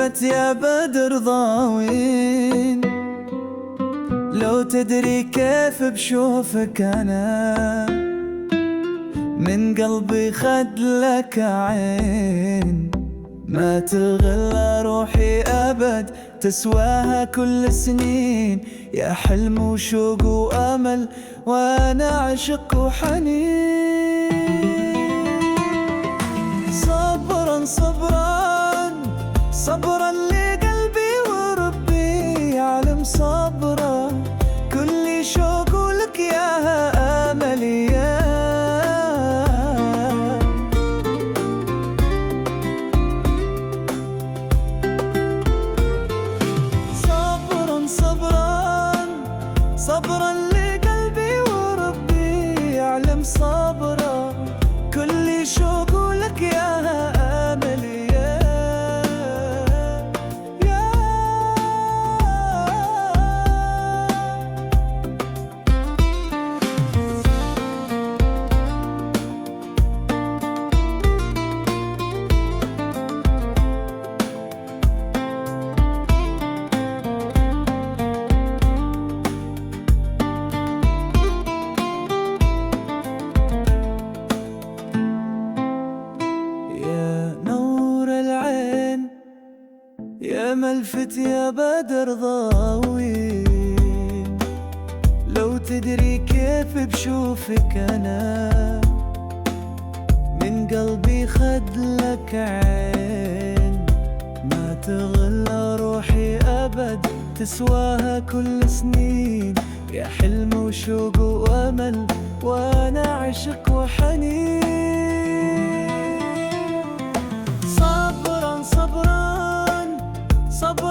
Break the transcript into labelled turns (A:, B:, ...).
A: لفت يا بدر ضاوين، لو تدري كيف بشوفك أنا من قلبي خد لك عين، ما تغلى روحي أبد تسواها كل سنين، يا حلم وشوق وأمل وأنا عشق وحنين. صبرا صبرا صبرا لقلبي وربي يعلم صبرا، كل شوق لك يا أملي يا صبرا صبرا صبرا لقلبي وربي يعلم صبرا، كل شوق لك يا أملي يا يا ملفت يا بدر ضاوين، لو تدري كيف بشوفك أنا من قلبي خد لك عين، ما تغلى روحي أبد تسواها كل سنين، يا حلم وشوق وأمل وأنا عشق وحنين. صبرا صبرا صبرا